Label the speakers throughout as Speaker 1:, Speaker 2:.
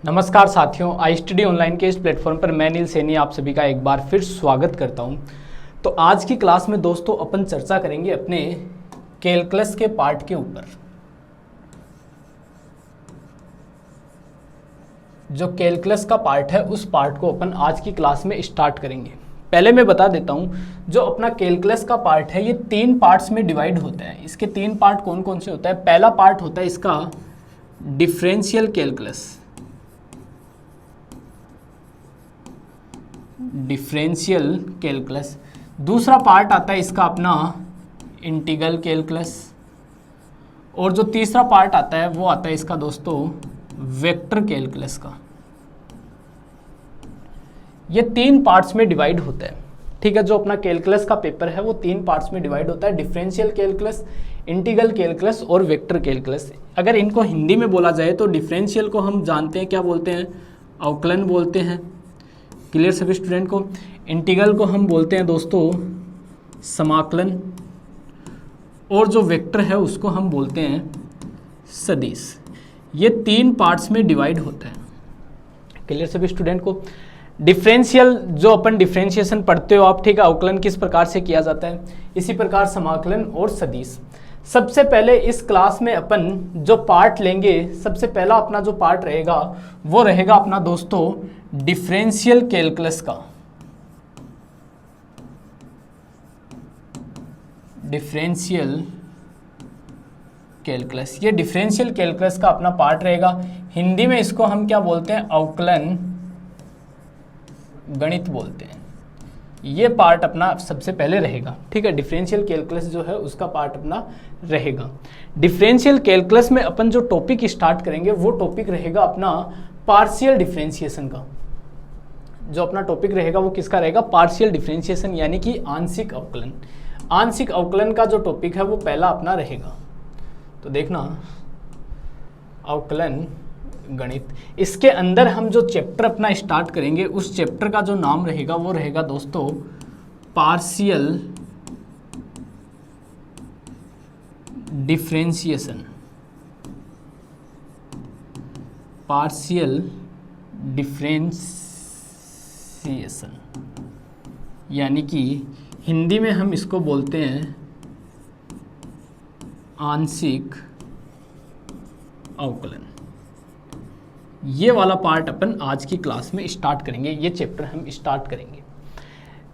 Speaker 1: नमस्कार साथियों, I study online के इस प्लेटफॉर्म पर मैं नील सैनी आप सभी का एक बार फिर स्वागत करता हूं। तो आज की क्लास में दोस्तों अपन चर्चा करेंगे अपने कैलकुलस के पार्ट के ऊपर। जो कैलकुलस का पार्ट है उस पार्ट को अपन आज की क्लास में स्टार्ट करेंगे। पहले मैं बता देता हूं, जो अपना कैलकुलस का पार्ट है ये 3 पार्ट्स में डिवाइड होता है। इसके 3 पार्ट कौन कौन से होता है? पहला पार्ट होता है इसका डिफरेंशियल कैलकुलस, डिफरेंशियल कैलकुलस। दूसरा पार्ट आता है इसका अपना इंटीग्रल कैलकुलस, और जो तीसरा पार्ट आता है वो आता है इसका दोस्तों वेक्टर कैलकुलस का। ये 3 पार्ट्स में डिवाइड होता है। ठीक है, जो अपना कैलकुलस का पेपर है वो 3 पार्ट्स में डिवाइड होता है, डिफरेंशियल कैलकुलस, इंटीग्रल कैलकुलस और वेक्टर कैलकुलस। अगर इनको हिंदी में बोला जाए तो डिफरेंशियल को हम जानते हैं क्या बोलते हैं? अवकलन बोलते हैं। क्लियर सभी स्टूडेंट को? इंटीग्रल को हम बोलते हैं दोस्तों समाकलन, और जो वेक्टर है उसको हम बोलते हैं सदिश। ये 3 पार्ट्स में डिवाइड होता है। क्लियर सभी स्टूडेंट को? डिफरेंशियल जो अपन डिफरेंशिएशन पढ़ते हो आप, ठीक है, अवकलन किस प्रकार से किया जाता है, इसी प्रकार समाकलन और सदिश। सबसे पहले इस क्लास में अपन जो पार्ट लेंगे, सबसे पहला अपना जो पार्ट रहेगा वो रहेगा अपना दोस्तों डिफरेंशियल कैलकुलस का। डिफरेंशियल कैलकुलस, ये डिफरेंशियल कैलकुलस का अपना पार्ट रहेगा। हिंदी में इसको हम क्या बोलते हैं? अवकलन गणित बोलते हैं। ये पार्ट अपना सबसे पहले रहेगा। ठीक है, डिफरेंशियल कैलकुलस जो है उसका पार्ट अपना रहेगा। डिफरेंशियल कैलकुलस में अपन जो टॉपिक स्टार्ट करेंगे वो टॉपिक रहेगा अपना पार्शियल डिफरेंशिएशन का। जो अपना टॉपिक रहेगा वो किसका रहेगा? पार्शियल डिफरेंशिएशन, यानी कि आंशिक अवकलन। आंशिक अवकलन का जो टॉपिक है वो पहला अपना रहेगा। तो देखना, अवकलन गणित, इसके अंदर हम जो चैप्टर अपना स्टार्ट करेंगे उस चैप्टर का जो नाम रहेगा वो रहेगा दोस्तों पार्शियल डिफरेंशिएशन। पार्शियल डिफरेंशिएशन, यानी कि हिंदी में हम इसको बोलते हैं आंशिक अवकलन। ये वाला पार्ट अपन आज की क्लास में स्टार्ट करेंगे, ये चैप्टर हम स्टार्ट करेंगे।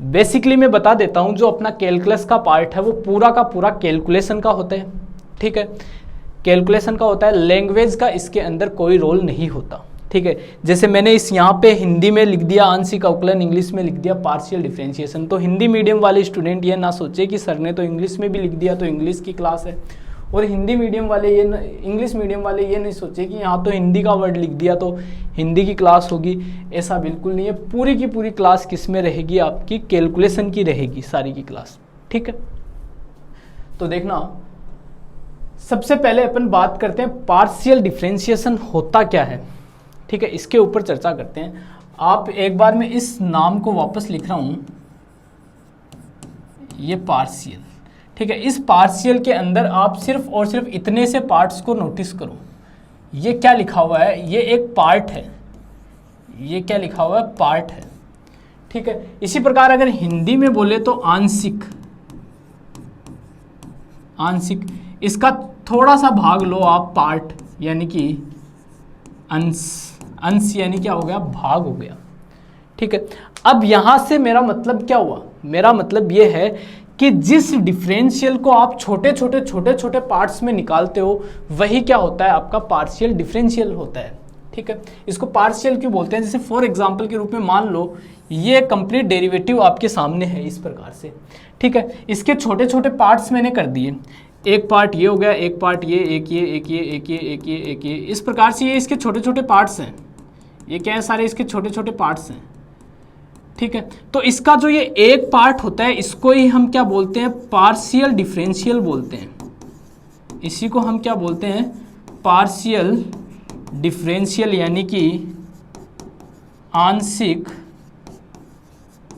Speaker 1: बेसिकली मैं बता देता हूँ, जो अपना कैलकुलस का पार्ट है वो पूरा का पूरा कैलकुलेशन का होता है। ठीक है, कैलकुलेशन का होता है, लैंग्वेज का इसके अंदर कोई रोल नहीं होता। ठीक है, जैसे मैंने इस यहाँ पे हिंदी में लिख दिया आंशिक अवकलन, इंग्लिश में लिख दिया पार्शियल डिफरेंशिएशन, तो हिंदी मीडियम वाले स्टूडेंट ये ना सोचे कि सर ने तो इंग्लिश में भी लिख दिया तो इंग्लिश की क्लास है, और हिंदी मीडियम वाले ये इंग्लिश मीडियम वाले ये नहीं सोचे कि यहाँ तो हिंदी का वर्ड लिख दिया तो हिंदी की क्लास होगी। ऐसा बिल्कुल नहीं है। पूरी की पूरी क्लास किस में रहेगी? आपकी कैलकुलेशन की रहेगी सारी की क्लास। ठीक है, तो देखना, सबसे पहले अपन बात करते हैं पार्शियल डिफरेंशिएशन होता क्या है। ठीक है, इसके ऊपर चर्चा करते हैं। आप एक बार मैं इस नाम को वापस लिख रहा हूँ, ये पार्शियल। ठीक है, इस पार्शियल के अंदर आप सिर्फ और सिर्फ इतने से पार्ट्स को नोटिस करो। ये क्या लिखा हुआ है? ये एक पार्ट है। ये क्या लिखा हुआ है? पार्ट है। ठीक है, इसी प्रकार अगर हिंदी में बोले तो आंशिक। आंशिक, इसका थोड़ा सा भाग लो आप, पार्ट यानी कि अंश। अंश यानी क्या हो गया? भाग हो गया। ठीक है, अब यहां से मेरा मतलब क्या हुआ? मेरा मतलब ये है कि जिस डिफरेंशियल को आप छोटे छोटे पार्ट्स में निकालते हो वही क्या होता है? आपका पार्शियल डिफरेंशियल होता है। ठीक है, इसको पार्शियल क्यों बोलते हैं? जैसे फॉर एग्जांपल के रूप में मान लो ये कंप्लीट डेरिवेटिव आपके सामने है इस प्रकार से। ठीक है, इसके छोटे छोटे पार्ट्स मैंने कर दिए। एक पार्ट ये हो गया, एक पार्ट ये, एक ये, एक ये, एक ये, एक ये, एक ये, इस प्रकार से ये इसके छोटे छोटे पार्ट्स हैं। ये क्या है? सारे इसके छोटे छोटे पार्ट्स हैं। ठीक है, तो इसका जो ये एक पार्ट होता है इसको ही हम क्या बोलते हैं? पार्शियल डिफरेंशियल बोलते हैं। इसी को हम क्या बोलते हैं? पार्शियल डिफरेंशियल, यानी कि आंशिक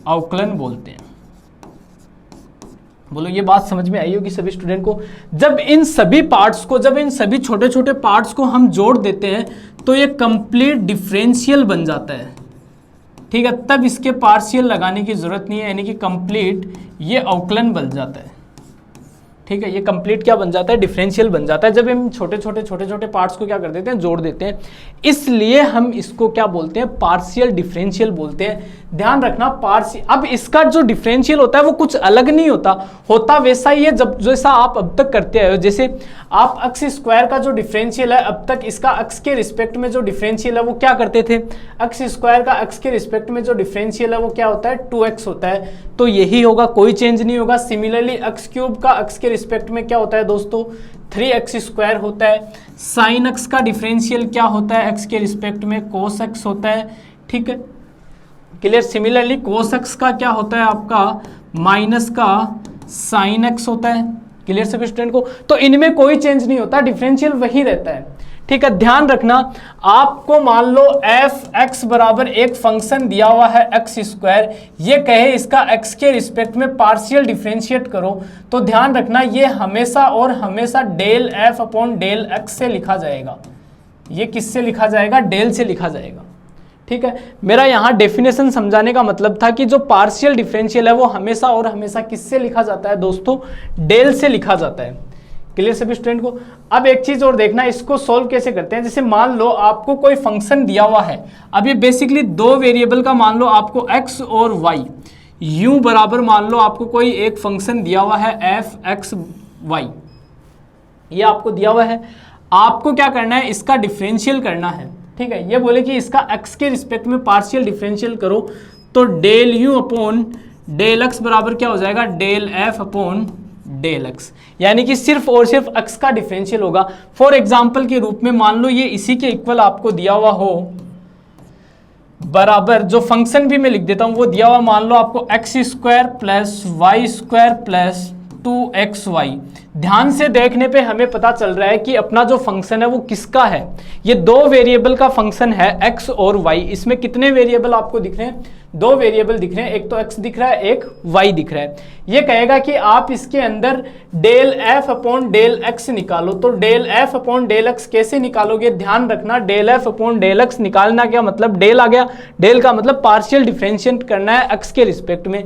Speaker 1: अवकलन बोलते हैं। बोलो ये बात समझ में आई होगी सभी स्टूडेंट को। जब इन सभी पार्ट्स को, जब इन सभी छोटे छोटे पार्ट्स को हम जोड़ देते हैं तो ये कंप्लीट डिफरेंशियल बन जाता है, ठीक है। तब इसके पार्शियल लगाने की जरूरत नहीं है, यानी कि कंप्लीट ये अवकलन बन जाता है, ठीक है। ये कंप्लीट क्या बन जाता है, डिफरेंशियल बन जाता है जब हम छोटे छोटे पार्ट्स को क्या कर देते हैं, जोड़ देते हैं। इसलिए हम इसको क्या बोलते हैं, पार्शियल डिफरेंशियल बोलते हैं। ध्यान रखना पार्शियल, अब इसका जो डिफरेंशियल होता है वो कुछ अलग नहीं होता वैसा ही है जब जैसा आप अब तक करते आए हो। जैसे आप अक्स स्क्वायर का जो डिफरेंशियल है, अब तक इसका अक्स के रिस्पेक्ट में जो डिफरेंशियल है वो क्या करते थे, अक्स स्क्वायर का अक्स के रिस्पेक्ट में जो डिफरेंशियल है वो क्या होता है, 2x होता है। तो यही होगा, कोई चेंज नहीं होगा। सिमिलरली अक्स क्यूब का अक्स के रिस्पेक्ट में क्या होता है दोस्तों, 3x स्क्वायर होता है। साइन अक्स का डिफरेंशियल क्या होता है, एक्स के रिस्पेक्ट में कोस एक्स होता है, ठीक है, क्लियर। सिमिलरली कोस एक्स का क्या होता है आपका, माइनस का साइन एक्स होता है, क्लियर सभी स्टूडेंट को। तो इनमें कोई चेंज नहीं होता, डिफरेंशियल वही रहता है, ठीक है। ध्यान रखना, आपको मान लो एफ एक्स बराबर एक फंक्शन दिया हुआ है एक्स स्क्वायर, ये कहे इसका एक्स के रिस्पेक्ट में पार्शियल डिफरेंशिएट करो, तो ध्यान रखना ये हमेशा और हमेशा del F upon del x से लिखा जाएगा। ये किससे लिखा जाएगा, डेल से लिखा जाएगा, ठीक है। मेरा यहाँ डेफिनेशन समझाने का मतलब था कि जो पार्शियल डिफरेंशियल है वो हमेशा और हमेशा किससे लिखा जाता है दोस्तों, डेल से लिखा जाता है, क्लियर सभी स्टूडेंट को। अब एक चीज और देखना, इसको सोल्व कैसे करते हैं। जैसे मान लो आपको कोई फंक्शन दिया हुआ है, अब ये बेसिकली दो वेरिएबल का मान लो आपको x और y, u बराबर मान लो आपको कोई एक फंक्शन दिया हुआ है एफ एक्स वाई, ये आपको दिया हुआ है। आपको क्या करना है, इसका डिफरेंशियल करना है, ठीक है। ये बोले कि इसका x के रिस्पेक्ट में पार्शियल डिफरेंशियल करो, तो del u upon del x बराबर क्या हो जाएगा, del f upon del x, यानी कि सिर्फ और सिर्फ x का डिफरेंशियल होगा। फॉर एग्जाम्पल के रूप में मान लो ये इसी के इक्वल आपको दिया हुआ हो, बराबर जो फंक्शन भी मैं लिख देता हूं वो दिया हुआ, मान लो आपको x square plus Y square plus 2xy। ध्यान से देखने पे हमें पता चल रहा है कि अपना जो फंक्शन है वो किसका है, ये दो वेरिएबल का फंक्शन है x और y। इसमें कितने वेरिएबल आपको दिख रहे हैं, दो वेरिएबल दिख रहे हैं, एक तो x दिख रहा है, एक y दिख रहा है। ये कहेगा कि आप इसके अंदर del f upon del x निकालो, तो del f upon del x कैसे निकालोगे, ध्यान रखना, del f upon del x निकालना क्या मतलब, डेल आ गया, डेल का मतलब पार्शियल डिफरेंशिएट करना है x के रिस्पेक्ट में।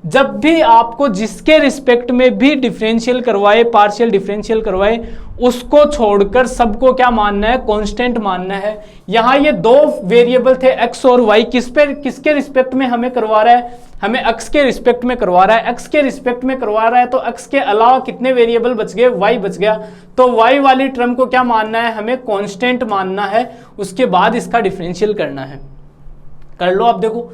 Speaker 1: जब भी आपको जिसके रिस्पेक्ट में भी डिफरेंशियल करवाए, पार्शियल डिफरेंशियल करवाए, उसको छोड़कर सबको क्या मानना है, कांस्टेंट मानना है। यहाँ ये दो वेरिएबल थे x और y, किसके रिस्पेक्ट में हमें करवा रहा है, हमें x के रिस्पेक्ट में करवा रहा है। x के रिस्पेक्ट में करवा रहा है तो x के अलावा कितने वेरिएबल बच गए, y बच गया, तो y वाली टर्म को क्या मानना है, हमें कांस्टेंट मानना है। उसके बाद इसका डिफरेंशियल करना है, कर लो। आप देखो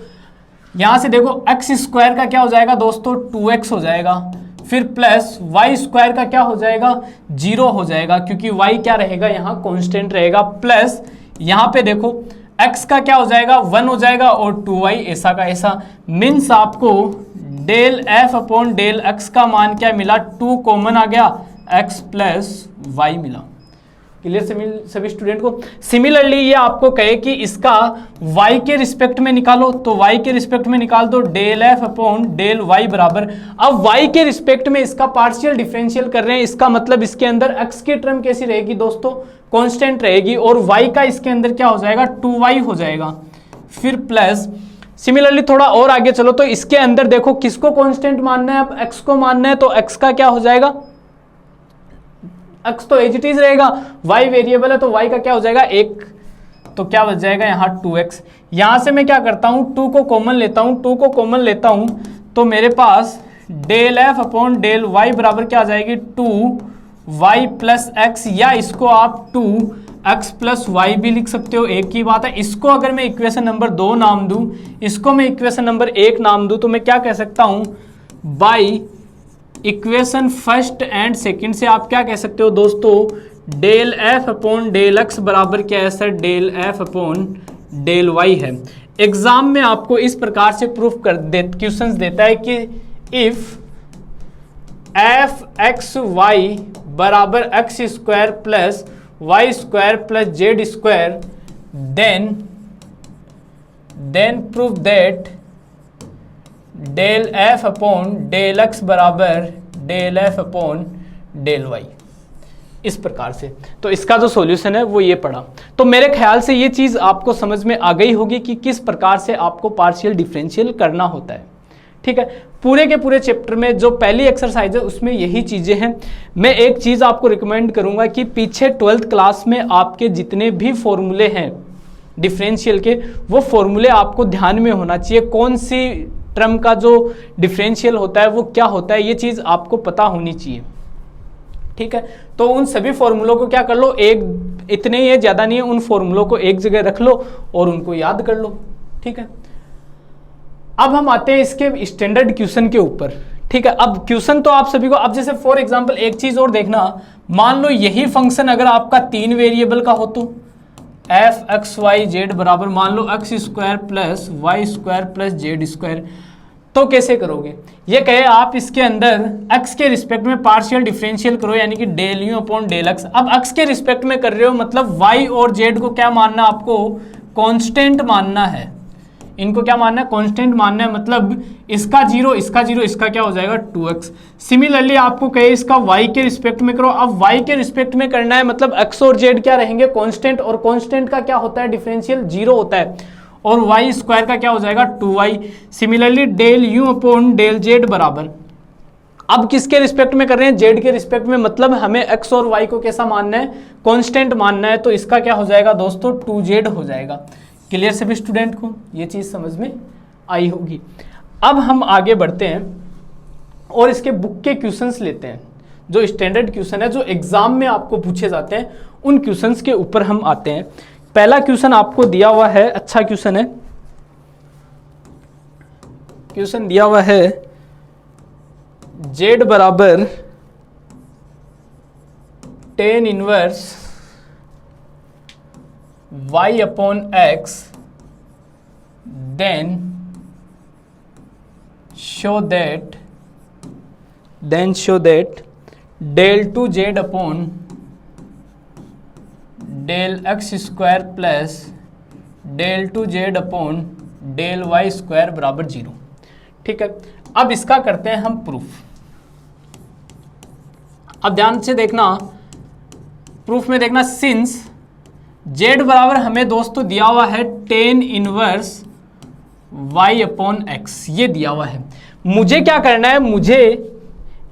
Speaker 1: यहां से देखो, एक्स स्क्वायर का क्या हो जाएगा दोस्तों, 2x हो जाएगा, फिर प्लस वाई स्क्वायर का क्या हो जाएगा, 0 हो जाएगा, क्योंकि y क्या रहेगा यहाँ कांस्टेंट रहेगा, प्लस यहाँ पे देखो x का क्या हो जाएगा, 1 हो जाएगा, और 2y ऐसा का ऐसा। मीन्स आपको del f upon del x का मान क्या मिला, 2 कॉमन आ गया, x प्लस वाई मिला, क्लियर सभी स्टूडेंट को। सिमिलरली ये आपको कहे कि इसका y के रिस्पेक्ट में निकालो, तो y के रिस्पेक्ट में निकाल दो, del f upon del y बराबर। अब y के रिस्पेक्ट में इसका पार्शियल डिफरेंशियल कर रहे हैं, इसका मतलब इसके अंदर x की टर्म कैसी रहेगी दोस्तों, कांस्टेंट रहेगी, और y का इसके अंदर क्या हो जाएगा, 2y हो जाएगा, फिर प्लस। सिमिलरली थोड़ा और आगे चलो, तो इसके अंदर देखो किसको कांस्टेंट मानना है, अब x को मानना है, तो x का क्या हो जाएगा, x तो एज इट इज रहेगा, y वेरिएबल है तो y का क्या हो जाएगा, 1, तो क्या बच जाएगा यहाँ 2x। यहां से मैं क्या करता हूं, 2 को कॉमन लेता हूं, 2 को कॉमन लेता हूं, तो मेरे पास del f upon del y बराबर क्या आ जाएगी, 2y प्लस x, या इसको आप 2x प्लस वाई भी लिख सकते हो, एक ही बात है। इसको अगर मैं इक्वेशन नंबर 2 नाम दूं, इसको मैं इक्वेशन नंबर 1 नाम दूं, तो मैं क्या कह सकता हूं, by equation first and second से आप क्या कह सकते हो दोस्तों, del F upon del x बराबर क्या है sir, del F upon del y है। एग्जाम में आपको इस प्रकार से प्रूफ कर दे, क्वेश्चंस देता है कि इफ एफ एक्स वाई बराबर x square plus Y square plus Z square, then proof that del F upon del x बराबर del F upon del Y. इस प्रकार से। तो इसका जो सॉल्यूशन है वो ये पड़ा। तो मेरे ख्याल से ये चीज़ आपको समझ में आ गई होगी कि किस प्रकार से आपको पार्शियल डिफरेंशियल करना होता है। ठीक है, पूरे के पूरे चैप्टर में जो पहली एक्सरसाइज है उसमें यही चीज़ें हैं। मैं एक चीज़ आपको रिकमेंड करूंगा कि पीछे 12th क्लास में आपके जितने भी फॉर्मूले हैं डिफरेंशियल के, वो फॉर्मूले आपको ध्यान में होना चाहिए। कौन सी टर्म का जो डिफरेंशियल होता है वो क्या होता है, ये चीज़ आपको पता होनी चाहिए। ठीक है, तो उन सभी फॉर्मूलों को क्या कर लो, एक इतने ही है, ज़्यादा नहीं है, उन फॉर्मूलों को एक जगह रख लो और उनको याद कर लो। ठीक है, अब हम आते हैं इसके स्टैंडर्ड क्वेश्चन के ऊपर। ठीक है, अब क्वेश्चन तो आप सभी को, अब जैसे फॉर एग्जांपल एक चीज़ और देखना, मान लो यही फंक्शन अगर आपका 3 वेरिएबल का हो तो एफ एक्स वाई जेड बराबर मान लो X square plus Y square plus Z square, तो कैसे करोगे? ये कहे आप इसके अंदर x के रिस्पेक्ट में पार्शियल डिफरेंशियल करो, यानी कि del u upon del x. अब x के रिस्पेक्ट में कर रहे हो मतलब y और z को क्या मानना है आपको? कांस्टेंट मानना है। इनको क्या मानना है? कांस्टेंट मानना है। मतलब इसका 0 इसका 0 इसका क्या हो जाएगा 2x। सिमिलरली आपको कहे इसका y के रिस्पेक्ट में करो। अब y के रिस्पेक्ट में करना है मतलब x और z क्या रहेंगे? कांस्टेंट, और कांस्टेंट का क्या होता है? डिफरेंशियल 0 होता है। और y स्क्वायर का क्या हो जाएगा 2y। Similarly del u upon del Z बराबर, अब किसके रिस्पेक्ट में कर रहे हैं? जेड के रिस्पेक्ट में, मतलब हमें x और y को कैसा मानना है? कांस्टेंट मानना है। तो इसका क्या हो जाएगा दोस्तों 2z हो जाएगा। क्लियर सभी स्टूडेंट को ये चीज़ समझ में आई होगी। अब हम आगे बढ़ते हैं और इसके बुक के क्वेश्चंस लेते हैं, जो स्टैंडर्ड क्वेश्चन है जो एग्जाम में आपको पूछे जाते हैं, उन क्वेश्चंस के ऊपर हम आते हैं। पहला क्वेश्चन आपको दिया हुआ है, अच्छा क्वेश्चन है। क्वेश्चन दिया हुआ है z बराबर tan inverse y upon x, then show that del two z upon del x square plus del two Z upon del Y square बराबर 0। ठीक है, अब इसका करते हैं हम प्रूफ। अब ध्यान से देखना, प्रूफ में देखना, सिंस z बराबर हमें दोस्तों दिया हुआ है tan inverse y upon x, ये दिया हुआ है। मुझे क्या करना है? मुझे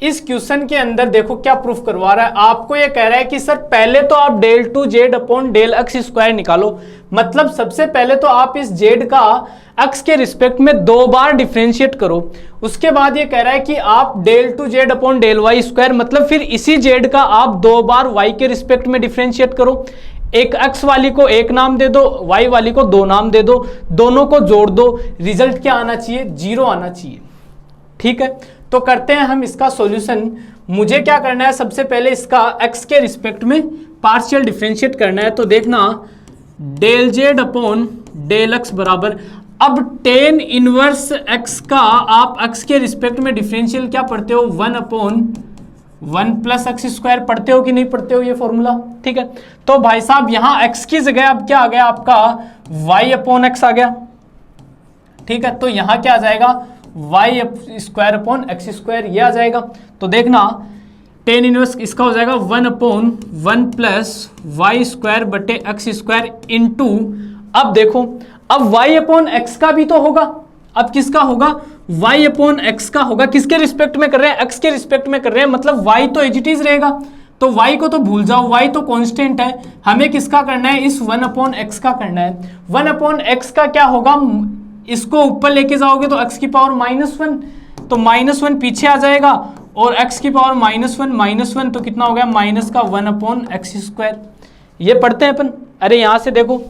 Speaker 1: इस क्वेश्चन के अंदर देखो क्या प्रूफ करवा रहा है आपको। ये कह रहा है कि सर पहले तो आप del two Z upon del x square निकालो। मतलब सबसे पहले तो आप इस जेड का एक्स के रिस्पेक्ट में 2 बार डिफरेंशिएट करो। उसके बाद ये कह रहा है कि आप del two Z upon del Y square, मतलब फिर इसी जेड का आप 2 बार वाई के रिस्पेक्ट में डिफरेंशिएट करो। एक एक्स वाली को 1 नाम दे दो, वाई वाली को 2 नाम दे दो, दोनों को जोड़ दो। रिजल्ट क्या आना चाहिए? 0 आना चाहिए। ठीक है, तो करते हैं हम इसका सॉल्यूशन। मुझे क्या करना है? सबसे पहले इसका x के रिस्पेक्ट में पार्शियल डिफरेंशिएट करना है। तो देखना del Z upon del x बराबर, अब tan इनवर्स x का आप x के रिस्पेक्ट में डिफरेंशियल क्या पढ़ते हो? 1 अपॉन 1 प्लस एक्स स्क्वायर पढ़ते हो कि नहीं पढ़ते हो ये फॉर्मूला? ठीक है, तो भाई साहब यहाँ x की जगह अब क्या आ गया आपका y अपॉन एक्स आ गया। ठीक है, तो यहाँ क्या आ जाएगा y square upon x square, ये आ जाएगा। तो देखना tan इनवर्स इसका हो जाएगा 1 अपॉन 1 प्लस वाई स्क्वायर बटे एक्स स्क्वायर इंटू, अब देखो अब y अपॉन एक्स का भी तो होगा। अब किसका होगा? y अपॉन एक्स का होगा। किसके रिस्पेक्ट में कर रहे हैं? x के रिस्पेक्ट में कर रहे हैं, मतलब y तो एज इट इज रहेगा। तो y को तो भूल जाओ, y तो कांस्टेंट है। हमें किसका करना है? इस 1 अपॉन एक्स का करना है। 1 अपॉन एक्स का क्या होगा? इसको ऊपर लेके जाओगे तो x की पावर -1, तो -1 पीछे आ जाएगा, और x की पावर -1 तो कितना हो गया? माइनस का 1 अपॉन एक्स स्क्वायर। ये पढ़ते हैं अपन। अरे यहाँ से देखो,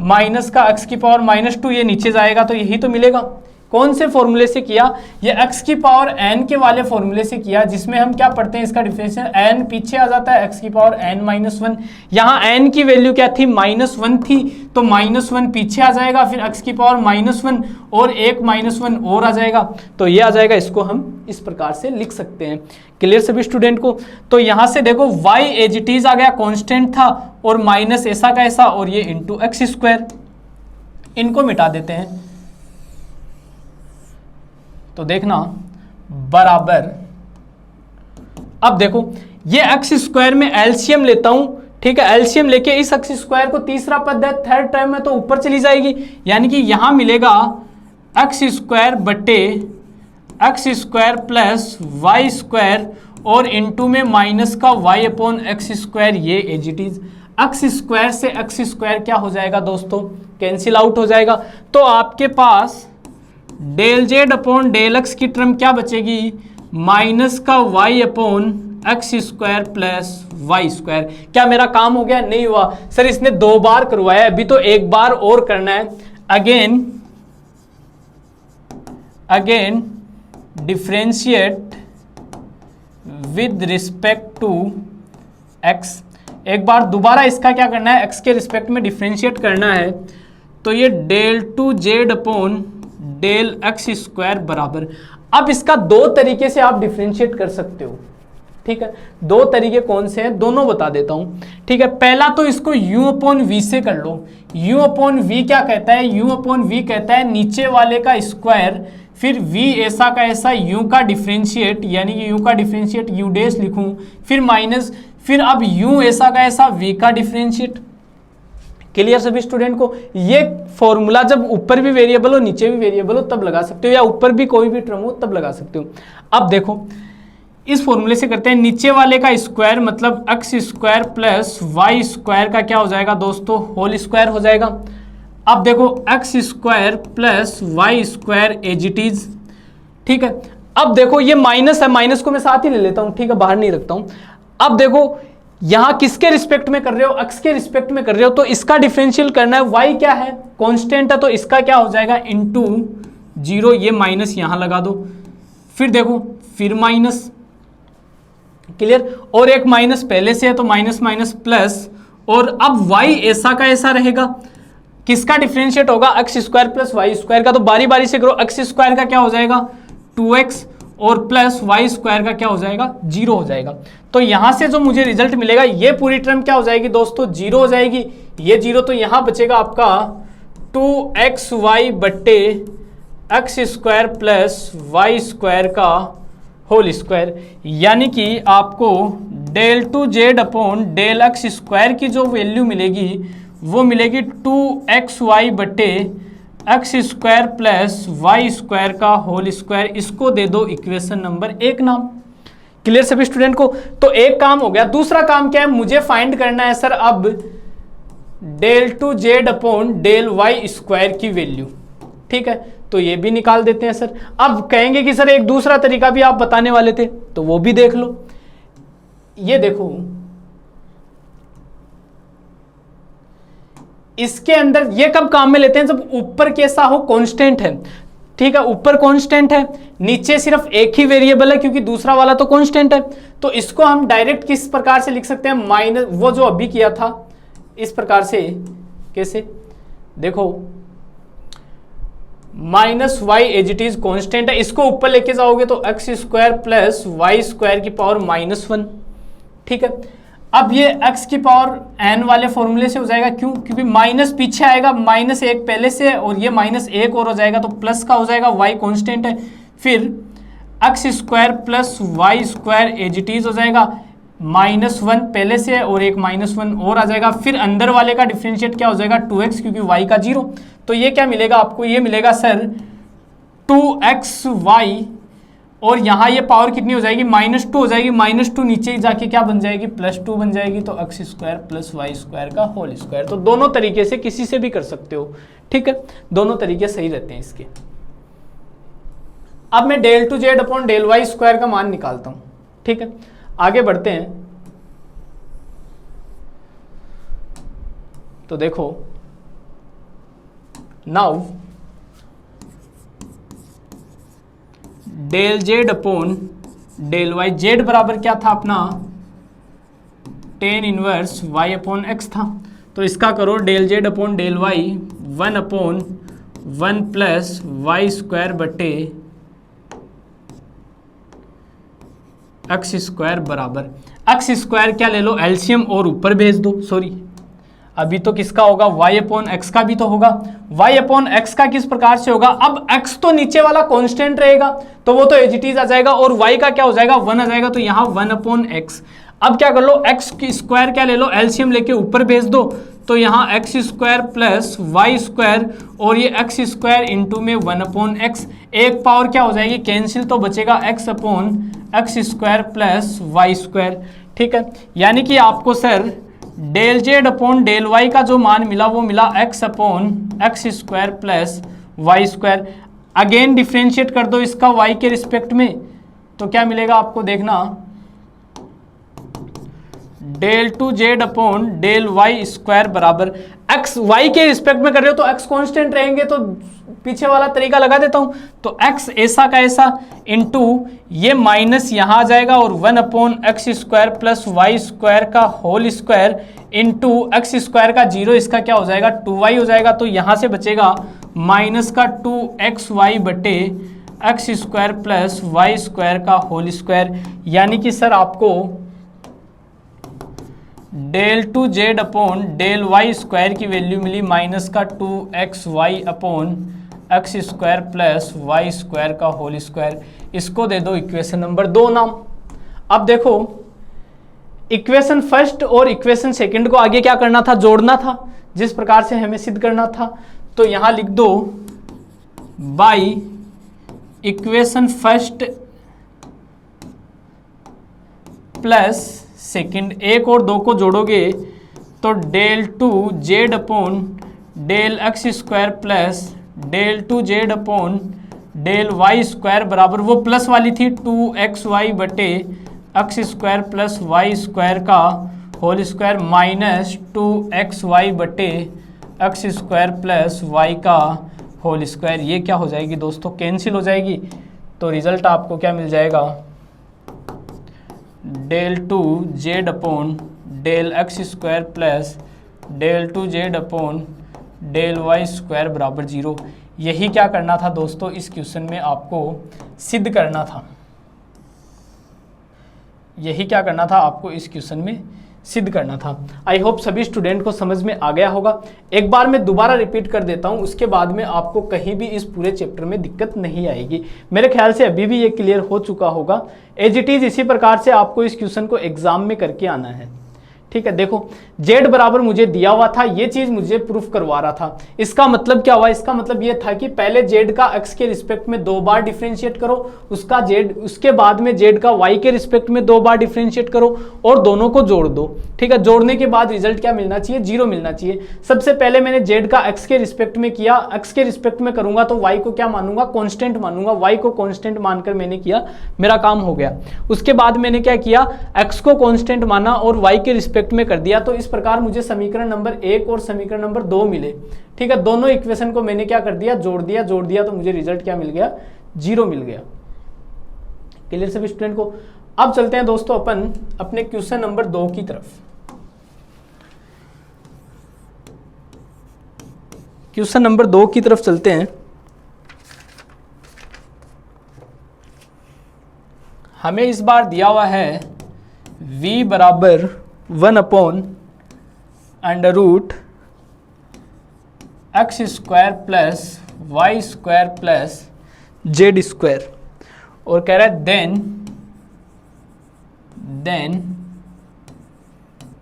Speaker 1: माइनस का x की पावर -2, ये नीचे जाएगा तो यही तो मिलेगा। कौन से फॉर्मूले से किया? ये x की पावर n के वाले फॉर्मूले से किया, जिसमें हम क्या पढ़ते हैं? इसका डिफरेंशियल n पीछे आ जाता है, x की पावर n-1। यहाँ n की वैल्यू क्या थी? -1 थी, तो -1 पीछे आ जाएगा, फिर x की पावर -1 और एक -1 और आ जाएगा, तो ये आ जाएगा। इसको हम इस प्रकार से लिख सकते हैं। क्लियर सभी स्टूडेंट को? तो यहाँ से देखो y एज इट इज आ गया, कॉन्स्टेंट था, और माइनस ऐसा का ऐसा, और ये इंटू एक्स स्क्वायर। इनको मिटा देते हैं तो देखना बराबर, अब देखो ये एक्स स्क्वायर में एलसीएम लेता हूं, ठीक है, एलसीएम लेके इस एक्स स्क्वायर को तीसरा पद है थर्ड टर्म में तो ऊपर चली जाएगी, यानी कि यहां मिलेगा एक्स स्क्वायर बट्टे x square plus Y square और इनटू में माइनस का वाई अपॉन एक्स स्क्वायर, ये as it is. X square से एक्स स्क्वायर क्या हो जाएगा दोस्तों, कैंसिल आउट हो जाएगा। तो आपके पास del Z upon del X की टर्म क्या बचेगी, माइनस का Y upon x square plus Y square. क्या मेरा काम हो गया? नहीं हुआ सर, इसने 2 बार करवाया, अभी तो 1 बार और करना है। Again differentiate with respect to x. एक बार दोबारा इसका क्या करना है, एक्स के रिस्पेक्ट में डिफरेंशिएट करना है। तो ये del two Z upon del x square बराबर, अब इसका 2 तरीके से आप डिफरेंशिएट कर सकते हो, ठीक है। 2 तरीके कौन से हैं, दोनों बता देता हूं, ठीक है। पहला तो इसको u अपॉन वी से कर लो। u अपॉन वी क्या कहता है, u अपॉन वी कहता है नीचे वाले का स्क्वायर, फिर v ऐसा का ऐसा u का डिफरेंशिएट, यानी कि u का डिफरेंशिएट u डैश लिखूं, फिर माइनस, फिर अब u ऐसा का ऐसा v का डिफरेंशिएट। क्लियर सभी स्टूडेंट को? ये फॉर्मूला जब ऊपर भी वेरिएबल हो नीचे भी वेरिएबल हो तब लगा सकते हो, या ऊपर भी कोई भी टर्म हो तब लगा सकते हो। अब देखो इस फॉर्मूले से करते हैं, नीचे वाले का स्क्वायर मतलब x square plus Y square का क्या हो जाएगा दोस्तों, होल स्क्वायर हो जाएगा। अब देखो x square plus Y square as it is, ठीक है। अब देखो ये माइनस है, माइनस को मैं साथ ही ले लेता हूं, ठीक है, बाहर नहीं रखता हूं। अब देखो यहां किसके रिस्पेक्ट में कर रहे हो, एक्स के रिस्पेक्ट में कर रहे हो, तो इसका डिफरेंशियल करना है। वाई क्या है, कांस्टेंट है, तो इसका क्या हो जाएगा इनटू 0, ये माइनस यहां लगा दो, फिर देखो फिर माइनस, क्लियर, और एक माइनस पहले से है तो माइनस माइनस प्लस, और अब y ऐसा का ऐसा रहेगा, किसका डिफरेंशिएट होगा, x square plus Y square का। तो बारी बारी से करो, एक्स स्क्वायर का क्या हो जाएगा 2x और प्लस वाई स्क्वायर का क्या हो जाएगा 0 हो जाएगा। तो यहां से जो मुझे रिजल्ट मिलेगा ये पूरी टर्म क्या हो जाएगी दोस्तों 0 हो जाएगी, ये 0, तो यहां बचेगा आपका 2xy बट्टे x square plus Y square का होल स्क्वायर, यानी कि आपको del two Z upon del x square की जो वैल्यू मिलेगी वो मिलेगी 2xy बट्टे x square plus Y square का होल स्क्वायर। इसको दे दो इक्वेशन नंबर 1 नाम। क्लियर सभी स्टूडेंट को? तो एक काम हो गया। दूसरा काम क्या है, मुझे फाइंड करना है सर अब del two Z upon del Y square की वैल्यू, ठीक है, तो ये भी निकाल देते हैं सर। अब कहेंगे कि सर एक दूसरा तरीका भी आप बताने वाले थे, तो वो भी देख लो। ये देखो इसके अंदर ये कब काम में लेते हैं, जब ऊपर कैसा हो कांस्टेंट है, ठीक है, ऊपर कांस्टेंट है, नीचे सिर्फ एक ही वेरिएबल है क्योंकि दूसरा वाला तो कांस्टेंट है। तो इसको हम डायरेक्ट किस प्रकार से लिख सकते हैं, माइनस, वो जो अभी किया था इस प्रकार से, कैसे देखो minus y as it is constant है, इसको ऊपर लेके जाओगे तो x square plus Y square की पावर -1, ठीक है। अब ये x की पावर n वाले फॉर्मूले से हो जाएगा, क्यों, क्योंकि माइनस पीछे आएगा, -1 पहले से है और ये -1 और हो जाएगा तो प्लस का हो जाएगा, y कांस्टेंट है, फिर x square plus Y square as it is हो जाएगा, -1 पहले से है और एक -1 और आ जाएगा, फिर अंदर वाले का डिफरेंशिएट क्या हो जाएगा 2x क्योंकि y का 0। तो ये क्या मिलेगा आपको, ये मिलेगा सर 2xy, और यहाँ ये पावर कितनी हो जाएगी -2 हो जाएगी, -2 नीचे जाके क्या बन जाएगी +2 बन जाएगी, तो x square plus Y square का होल स्क्वायर। तो दोनों तरीके से किसी से भी कर सकते हो, ठीक है, दोनों तरीके सही रहते हैं इसके। अब मैं del two Z upon del Y square का मान निकालता हूं, ठीक है, आगे बढ़ते हैं। तो देखो now del Z upon del y, Z बराबर क्या था अपना tan inverse y upon x था, तो इसका करो del Z upon del y 1/1 plus Y square बटे एक्स स्क्वायर बराबर, एक्स स्क्वायर क्या ले लो एलसीएम और ऊपर भेज दो, सॉरी अभी तो किसका होगा y अपॉन एक्स का भी तो होगा, y अपॉन एक्स का किस प्रकार से होगा, अब x तो नीचे वाला कांस्टेंट रहेगा तो वो तो एज इट इज आ जाएगा, और y का क्या हो जाएगा 1 आ जाएगा, तो यहाँ 1 अपॉन एक्स। अब क्या कर लो, एक्स की स्क्वायर क्या ले लो, एलसीएम लेके ऊपर भेज दो, तो यहाँ x square plus Y square और ये एक्स स्क्वायर इंटू में 1/x, एक पावर क्या हो जाएगी कैंसिल, तो बचेगा x upon x square plus Y square. ठीक है, यानी कि आपको sir del Z upon del y का जो मान मिला वो मिला x upon x square plus Y square. Again differentiate कर दो इसका y के रिस्पेक्ट में, तो क्या मिलेगा आपको देखना, del two Z upon del Y square बराबर एक्स, वाई के रिस्पेक्ट में कर रहे हो तो एक्स कांस्टेंट रहेंगे, तो पीछे वाला तरीका लगा देता हूं, तो एक्स ऐसा का ऐसा इंटू ये माइनस यहां आ जाएगा और 1/x square plus Y square का whole square into X square का 0, इसका क्या हो जाएगा 2y हो जाएगा, तो यहां से बचेगा माइनस का 2xy बटे x square plus Y square का होल स्क्वायर। यानी कि सर आपको del two Z upon del Y square की वैल्यू मिली माइनस का 2xy upon x square plus Y square का होल स्क्वायर। इसको दे दो इक्वेशन नंबर 2 नाम। अब देखो इक्वेशन फर्स्ट और इक्वेशन सेकंड को आगे क्या करना था, जोड़ना था, जिस प्रकार से हमें सिद्ध करना था, तो यहां लिख दो by equation first plus second, एक और दो को जोड़ोगे तो del two Z upon del x square plus del two Z upon del Y square बराबर वो प्लस वाली थी 2xy बटे x square plus Y square का होल स्क्वायर माइनस 2xy बटे एक्स स्क्वायर प्लस वाई का होल स्क्वायर। ये क्या हो जाएगी दोस्तों, कैंसिल हो जाएगी, तो रिजल्ट आपको क्या मिल जाएगा, del two Z upon del x square plus del two Z upon del Y square बराबर 0। यही क्या करना था दोस्तों, इस क्वेश्चन में आपको सिद्ध करना था, यही क्या करना था आपको इस क्वेश्चन में सिद्ध करना था। आई होप सभी स्टूडेंट को समझ में आ गया होगा। एक बार मैं दोबारा रिपीट कर देता हूं, उसके बाद में आपको कहीं भी इस पूरे चैप्टर में दिक्कत नहीं आएगी। मेरे ख्याल से अभी भी ये क्लियर हो चुका होगा। एज इट इज इसी प्रकार से आपको इस क्वेश्चन को एग्जाम में करके आना है। ठीक है, देखो z बराबर मुझे दिया हुआ था, ये चीज मुझे प्रूफ करवा रहा था। इसका मतलब क्या हुआ, इसका मतलब ये था कि पहले z का x के रिस्पेक्ट में 2 बार डिफरेंशिएट करो, उसका z, उसके बाद में z का y के रिस्पेक्ट में 2 बार डिफरेंशिएट करो और दोनों को जोड़ दो। ठीक है, जोड़ने के बाद रिजल्ट क्या मिलना चाहिए, 0 मिलना चाहिए। सबसे पहले मैंने z का x के रिस्पेक्ट में किया, x के रिस्पेक्ट में करूंगा तो y को क्या मानूंगा, कॉन्स्टेंट मानूंगा, y को कॉन्स्टेंट मानकर मैंने किया, मेरा काम हो गया। उसके बाद मैंने क्या किया, x को कॉन्स्टेंट माना और y के रिस्पेक्ट में कर दिया, तो इस प्रकार मुझे समीकरण नंबर 1 और समीकरण नंबर 2 मिले। ठीक है, दोनों इक्वेशन को मैंने क्या कर दिया, जोड़ दिया तो मुझे रिजल्ट क्या मिल गया, 0 मिल गया। क्लियर सभी स्टूडेंट को। अब चलते हैं दोस्तों अपन अपने क्वेश्चन नंबर 2 की तरफ। क्वेश्चन नंबर 2 की तरफ चलते हैं। हमें इस बार दिया हुआ है v बराबर 1/√x square plus Y square plus Z square, और कह रहा है देन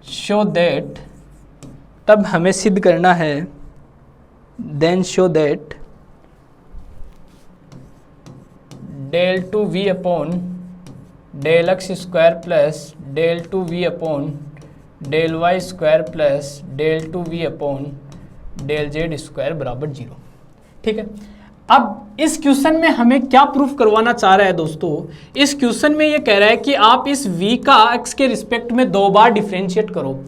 Speaker 1: शो दैट, तब हमें सिद्ध करना है, then show that del two v upon del x square plus del two v upon del Y square plus del two v upon del z square बराबर 0। ठीक है, अब इस क्वेश्चन में हमें क्या प्रूफ करवाना चाह रहा है दोस्तों, इस क्वेश्चन में ये कह रहा है कि आप इस v का x के रिस्पेक्ट में 2 बार डिफरेंशिएट करो,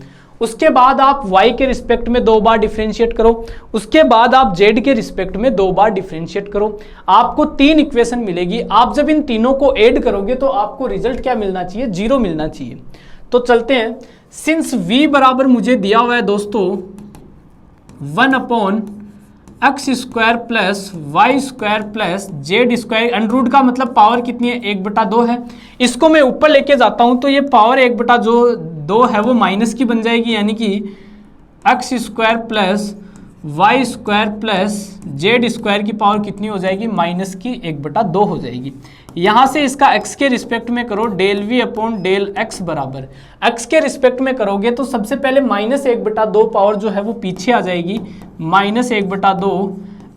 Speaker 1: उसके बाद आप y के रिस्पेक्ट में 2 बार डिफरेंशिएट करो, उसके बाद आप z के रिस्पेक्ट में 2 बार डिफरेंशिएट करो। आपको 3 इक्वेशन मिलेगी। आप जब इन तीनों को ऐड करोगे तो आपको रिजल्ट क्या मिलना चाहिए, 0 मिलना चाहिए। तो चलते हैं, सिंस v बराबर मुझे दिया हुआ है दोस्तों 1/x square plus Y square plus Z square, under का मतलब पावर कितनी है, 1/2 है। इसको मैं ऊपर लेके जाता हूं तो ये पावर 1/2 है वो माइनस की बन जाएगी, यानी कि x square plus Y square plus Z square की पावर कितनी हो जाएगी, माइनस की 1/2 हो जाएगी। यहाँ से इसका x के रिस्पेक्ट में करो, del v upon del x बराबर, x के रिस्पेक्ट में करोगे तो सबसे पहले माइनस 1/2 पावर जो है वो पीछे आ जाएगी, minus 1/2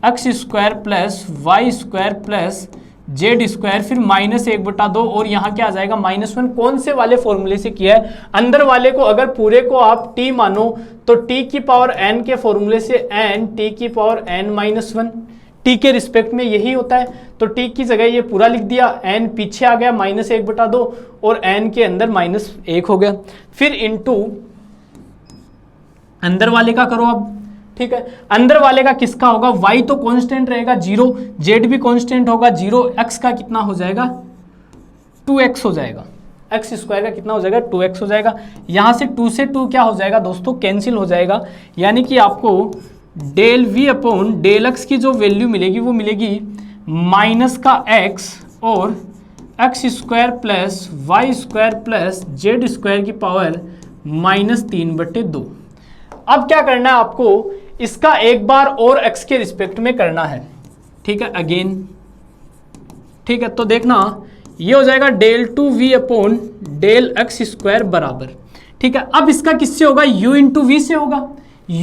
Speaker 1: x square plus Y square plus Z square, फिर माइनस 1/2 और यहाँ क्या आ जाएगा -1। कौन से वाले फॉर्मूले से किया है, अंदर वाले को अगर पूरे को आप t मानो तो t की पावर n के फॉर्मूले से n t की पावर n-1 t के रिस्पेक्ट में यही होता है, तो t की जगह ये पूरा लिख दिया, n पीछे आ गया -1/2 और n के अंदर -1 हो गया, फिर इनटू अंदर वाले का करो अब, ठीक है। अंदर वाले का किसका होगा, y तो कांस्टेंट रहेगा 0, z भी कांस्टेंट होगा 0, x का कितना हो जाएगा 2x हो जाएगा, एक्स स्क्वायर का कितना हो जाएगा 2x हो जाएगा। यहाँ से 2 से 2 क्या हो जाएगा दोस्तों, कैंसिल हो जाएगा, यानी कि आपको del v upon del x की जो वैल्यू मिलेगी वो मिलेगी माइनस का x और x square plus Y square plus Z square की पावर -3/2। अब क्या करना है आपको, इसका एक बार और x के रिस्पेक्ट में करना है, ठीक है, अगेन, ठीक है। तो देखना ये हो जाएगा del 2v upon del x square बराबर, ठीक है। अब इसका किससे होगा, u इंटू वी से होगा।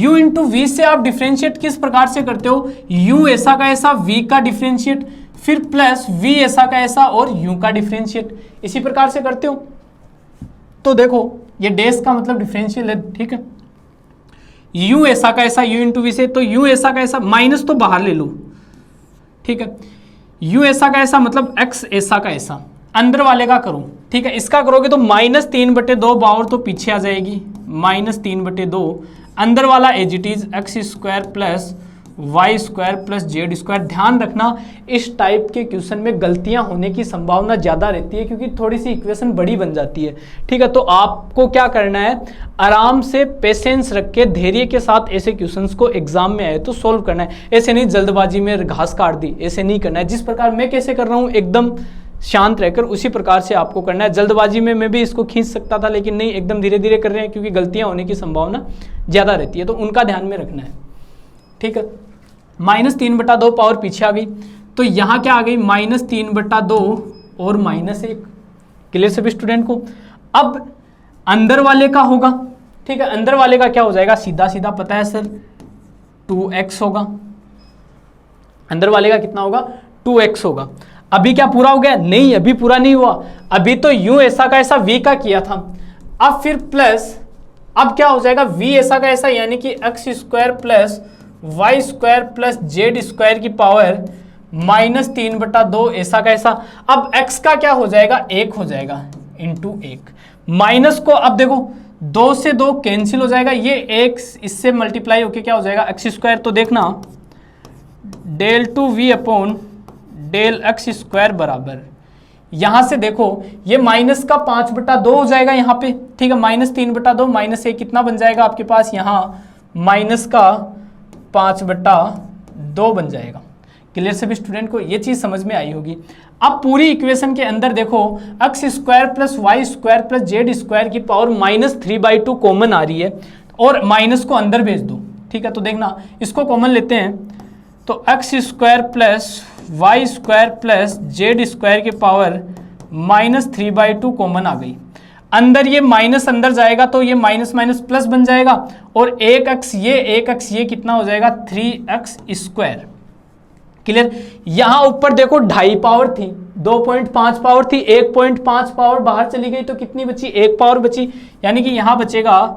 Speaker 1: u इंटू वी से आप डिफ्रेंशिएट किस प्रकार से करते हो, u ऐसा का ऐसा, v का डिफ्रेंशिएट, फिर प्लस v ऐसा का ऐसा और u का डिफ्रेंशिएट, इसी प्रकार से करते हो। तो देखो ये डेस का मतलब डिफरेंशियल है, ठीक है। u ऐसा का ऐसा, u इंटू वी से, तो u ऐसा का ऐसा, माइनस तो बाहर ले लो, ठीक है। u ऐसा का ऐसा मतलब x ऐसा का ऐसा, अंदर वाले का करो, ठीक है। इसका करोगे तो -3/2 पावर तो पीछे आ जाएगी, -3/2, अंदर वाला as it is x square plus Y square plus Z square. ध्यान रखना इस टाइप के क्वेश्चन में गलतियां होने की संभावना ज़्यादा रहती है क्योंकि थोड़ी सी इक्वेशन बड़ी बन जाती है, ठीक है। तो आपको क्या करना है, आराम से पेशेंस रख के धैर्य के साथ ऐसे क्वेश्चंस को एग्जाम में आए तो सोल्व करना है। ऐसे नहीं जल्दबाजी में घास काट दी, ऐसे नहीं करना है। जिस प्रकार मैं कैसे कर रहा हूँ एकदम शांत रहकर उसी प्रकार से आपको करना है। जल्दबाजी में मैं भी इसको खींच सकता था लेकिन नहीं, एकदम धीरे धीरे कर रहे हैं क्योंकि गलतियां होने की संभावना ज़्यादा रहती है, तो उनका ध्यान में रखना है, ठीक है। -3/2 पावर पीछे आ गई, तो यहाँ क्या आ गई -3/2 और -1। क्लियर सभी स्टूडेंट को। अब अंदर वाले का होगा, ठीक है। अंदर वाले का क्या हो जाएगा, सीधा सीधा पता है सर 2x होगा। अंदर वाले का कितना होगा 2x होगा। अभी क्या पूरा हो गया, नहीं अभी पूरा नहीं हुआ, अभी तो u ऐसा का ऐसा v का किया था। अब फिर प्लस, अब क्या हो जाएगा v ऐसा का ऐसा, यानी कि x square plus Y square plus Z square की पावर -3/2 ऐसा का ऐसा। अब x का क्या हो जाएगा 1 हो जाएगा इंटू 1। माइनस को अब देखो 2 से 2 कैंसिल हो जाएगा, ये 1 इससे मल्टीप्लाई होके क्या हो जाएगा एक्स स्क्वायर। तो देखना del 2v upon del x square बराबर, यहां से देखो ये माइनस का 5/2 हो जाएगा यहाँ पे, ठीक है। -3/2 -1 कितना बन जाएगा आपके पास, यहाँ माइनस का 5/2 बन जाएगा। क्लियर सभी स्टूडेंट को ये चीज समझ में आई होगी। अब पूरी इक्वेशन के अंदर देखो x square plus Y square plus Z square की पावर -3/2 कॉमन आ रही है और माइनस को अंदर भेज दो, ठीक है। तो देखना इसको कॉमन लेते हैं, तो x square plus Y square plus Z square की पावर -3/2 कॉमन आ गई। अंदर ये माइनस अंदर जाएगा तो ये माइनस माइनस प्लस बन जाएगा और 1x ये कितना हो जाएगा 3x स्क्वायर। क्लियर। यहां ऊपर देखो 2.5 पावर थी, 2.5 पावर थी, 1.5 पावर बाहर चली गई तो कितनी बची, 1 पावर बची, यानी कि यहां बचेगा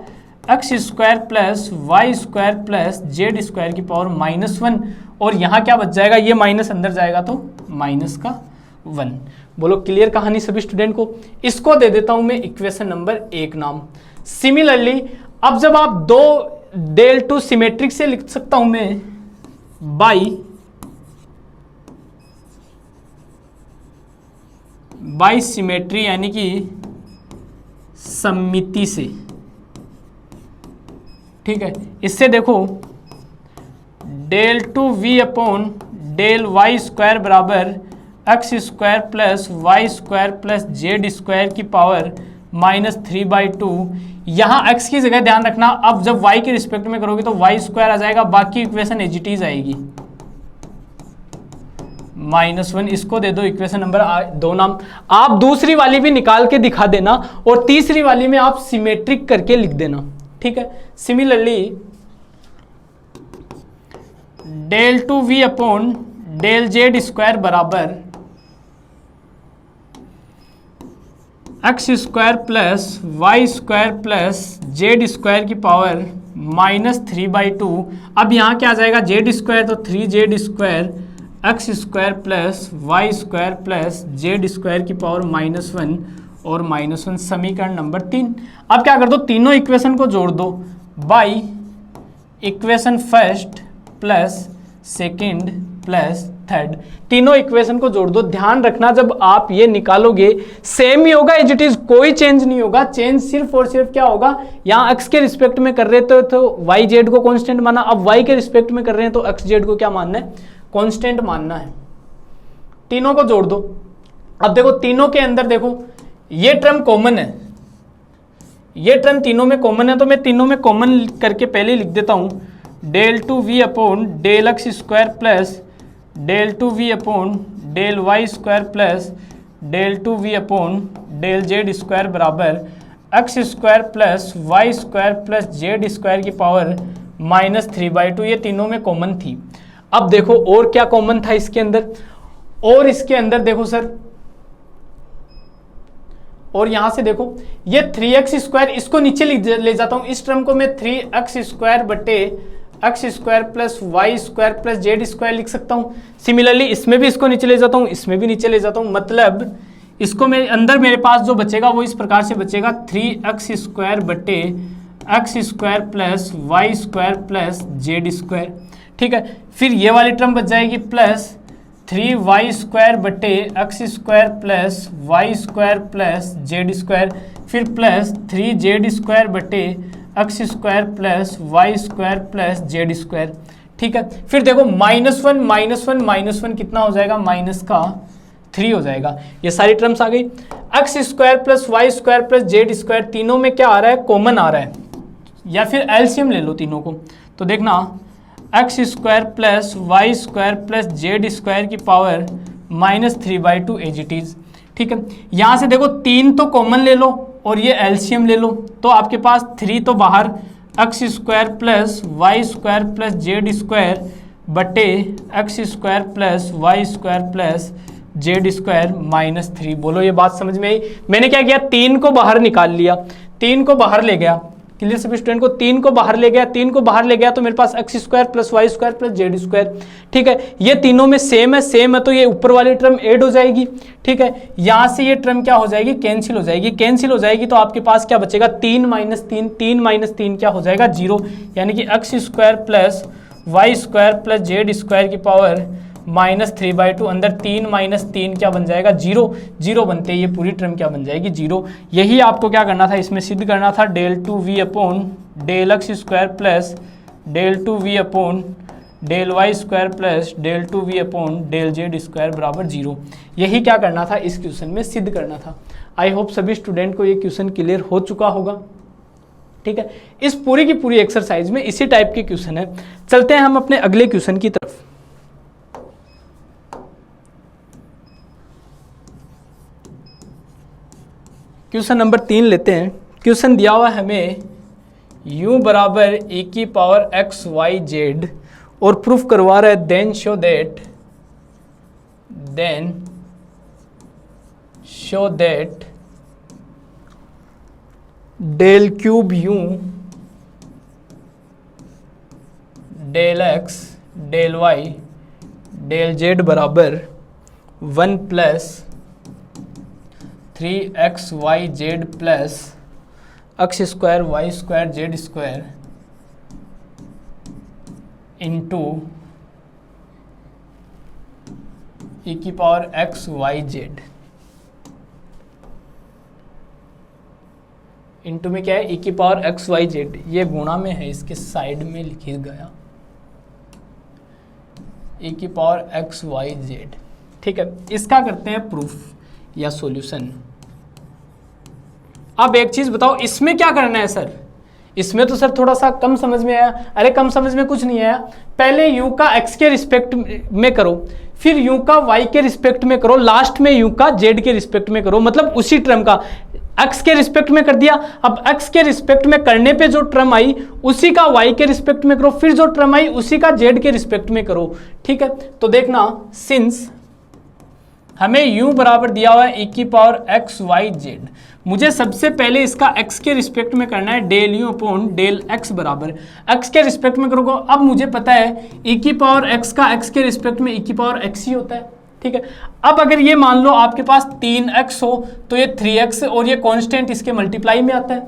Speaker 1: x square plus Y square plus Z square की पावर -1 और यहाँ क्या बच जाएगा, ये माइनस अंदर जाएगा तो -1। बोलो क्लियर कहानी सभी स्टूडेंट को। इसको दे देता हूं मैं इक्वेशन नंबर 1 नाम। सिमिलरली अब जब आप 2 डेल 2 सिमेट्रिक से लिख सकता हूं मैं बाई सिमेट्री यानी कि सममिति से, ठीक है। इससे देखो del 2v upon del Y square बराबर x square plus Y square plus Z square की पावर -3/2। यहाँ x की जगह ध्यान रखना, अब जब y के रिस्पेक्ट में करोगे तो y² आ जाएगा, बाकी इक्वेशन एज इट इज आएगी। -1 इसको दे दो इक्वेशन नंबर 2 नाम। आप दूसरी वाली भी निकाल के दिखा देना और तीसरी वाली में आप सिमेट्रिक करके लिख देना, ठीक है। Similarly del 2v upon del z² बराबर x² plus y² plus z² की पावर -3/2। अब यहाँ क्या आ जाएगा, z² तो 3z² x² plus y² plus z² की पावर -1 और -1, समीकरण नंबर 3। अब क्या कर दो, तीनों इक्वेशन को जोड़ दो by equation first plus second plus third, तीनों इक्वेशन को जोड़ दो। ध्यान रखना जब आप ये निकालोगे सेम ही होगा एज इट इज, कोई चेंज नहीं होगा। चेंज सिर्फ और सिर्फ क्या होगा, यहाँ x के रिस्पेक्ट में कर रहे थे तो y z को कांस्टेंट माना, अब y के रिस्पेक्ट में कर रहे हैं तो x z को क्या मानना है, कांस्टेंट मानना है। तीनों को जोड़ दो। अब देखो तीनों के अंदर देखो ये टर्म कॉमन है, ये टर्म तीनों में कॉमन है, तो मैं तीनों में कॉमन करके पहले लिख देता हूं del 2v upon del x² plus del 2v upon del y² plus del 2v upon del z² बराबर x² plus y² plus z² की पावर -3/2। ये तीनों में कॉमन थी। अब देखो और क्या कॉमन था इसके अंदर, और इसके अंदर देखो सर, और यहां से देखो ये 3x² इसको नीचे ले जाता हूं, इस टर्म को मैं 3x² बटे x² plus y² plus z² लिख सकता हूं। सिमिलरली इसमें भी इसको नीचे ले जाता हूं, इसमें भी नीचे ले जाता हूं, मतलब इसको मेरे अंदर मेरे पास जो बचेगा वो इस प्रकार से बचेगा 3x² बटे x² plus y² plus z², ठीक है। फिर ये वाली टर्म बच जाएगी प्लस 3y² बटे x² plus y² plus z², फिर प्लस 3z² बटे x² plus y² plus z², ठीक है। फिर देखो -1 कितना हो जाएगा, -3 हो जाएगा। ये सारी टर्म्स आ गई। x² plus y² plus z² तीनों में क्या आ रहा है, कॉमन आ रहा है, या फिर एलसीएम ले लो तीनों को, तो देखना x² plus y² plus z² की पावर -3/2 एज इट इज, ठीक है। यहाँ से देखो 3 तो कॉमन ले लो और ये एलसीएम ले लो, तो आपके पास 3 तो बाहर, x² plus y² plus z² बटे x² plus y² plus z² -3। बोलो ये बात समझ में आई। मैंने क्या किया, 3 को बाहर निकाल लिया, 3 को बाहर ले गया, क्लियर सभी स्टूडेंट को, 3 को बाहर ले गया, 3 को बाहर ले गया तो मेरे पास x² plus y² plus z², ठीक है। ये तीनों में सेम है तो ये ऊपर वाली टर्म ऐड हो जाएगी, ठीक है। यहाँ से ये टर्म क्या हो जाएगी, कैंसिल हो जाएगी, तो आपके पास क्या बचेगा, 3 - 3 क्या हो जाएगा, 0, यानी कि x² plus y² plus z² की पावर -3/2, अंदर 3 - 3 क्या बन जाएगा, 0 बनते ये पूरी टर्म क्या बन जाएगी, 0। यही आपको क्या करना था, इसमें सिद्ध करना था del 2v upon del x² plus del 2v upon del y² plus del 2v upon del z² बराबर 0। यही क्या करना था, इस क्वेश्चन में सिद्ध करना था। आई होप सभी स्टूडेंट को ये क्वेश्चन क्लियर हो चुका होगा, ठीक है। इस पूरी की पूरी एक्सरसाइज में इसी टाइप के क्वेश्चन है। चलते हैं हम अपने अगले क्वेश्चन की तरफ। क्वेश्चन नंबर 3 लेते हैं। क्वेश्चन दिया हुआ है हमें u बराबर e की पावर x y z और प्रूफ करवा रहा है then show that del cube u del x del y del z बराबर 1 plus 3xyz plus x² y² z² into e की power x y z, into में क्या है, e की पावर x y z, ये गुणा में है, इसके साइड में लिखी गया e की पावर x y z, ठीक है। इसका करते हैं प्रूफ या सॉल्यूशन। अब एक चीज बताओ, इसमें क्या करना है सर? इसमें तो सर थोड़ा सा कम समझ में आया। अरे कम समझ में कुछ नहीं आया, पहले u का x के रिस्पेक्ट में करो, फिर u का y के रिस्पेक्ट में करो, लास्ट में u का z के रिस्पेक्ट में करो, मतलब उसी टर्म का x के रिस्पेक्ट में कर दिया। अब x के रिस्पेक्ट में करने पे जो टर्म आई उसी का y के रिस्पेक्ट में करो, फिर जो टर्म आई उसी का z के रिस्पेक्ट में करो। ठीक है, तो देखना, सिंस हमें u बराबर दिया हुआ है e की पावर x y z, मुझे सबसे पहले इसका x के रिस्पेक्ट में करना है del u upon del x बराबर x के रिस्पेक्ट में करोगे। अब मुझे पता है e की पावर x का x के रिस्पेक्ट में e की पावर x ही होता है। ठीक है, अब अगर ये मान लो आपके पास 3x हो तो ये 3x और ये कांस्टेंट इसके मल्टीप्लाई में आता है,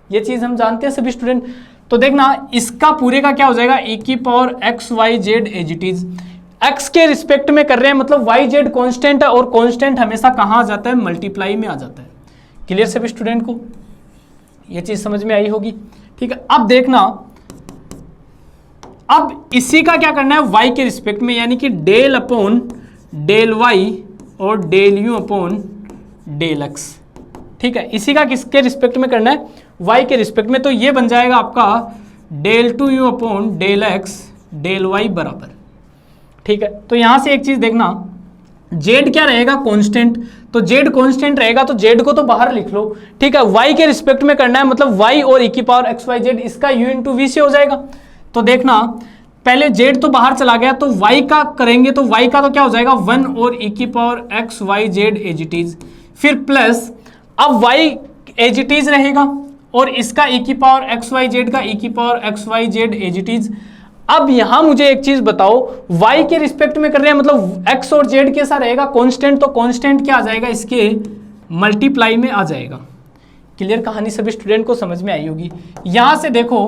Speaker 1: ये चीज़ हम जानते हैं सभी स्टूडेंट। तो देखना इसका पूरे का क्या हो जाएगा, e की power x y z as it is, x के रिस्पेक्ट में कर रहे हैं मतलब y z कांस्टेंट है, और कांस्टेंट हमेशा कहाँ आ जाता है, मल्टीप्लाई में आ जाता है। क्लियर सभी स्टूडेंट को, ये चीज समझ में आई होगी। ठीक है, अब देखना, अब इसी का क्या करना है y के रिस्पेक्ट में, यानी कि डेल अपॉन डेल y और del u upon del x। ठीक है, इसी का किसके रिस्पेक्ट में करना है, y के रिस्पेक्ट में। तो ये बन जाएगा आपका del two you upon del x del y बराबर। ठीक है, तो यहां से एक चीज देखना, z क्या रहेगा, कांस्टेंट, तो z कांस्टेंट रहेगा तो z को तो बाहर लिख लो। ठीक है, y के रिस्पेक्ट में करना है मतलब y और e की पावर x y z, इसका u इंटू वी से हो जाएगा। तो देखना पहले z तो बाहर चला गया, तो y का करेंगे तो y का तो क्या हो जाएगा 1 और e की power x y z as it is, फिर प्लस अब y एज इट इज रहेगा और इसका e की पावर x y z का e की power x y z as it is. अब यहां मुझे एक चीज बताओ, y के रिस्पेक्ट में कर रहे हैं मतलब x और z कैसा रहेगा, कांस्टेंट, तो कांस्टेंट क्या आ जाएगा, इसके मल्टीप्लाई में आ जाएगा। क्लियर कहानी सभी स्टूडेंट को समझ में आई होगी। यहां से देखो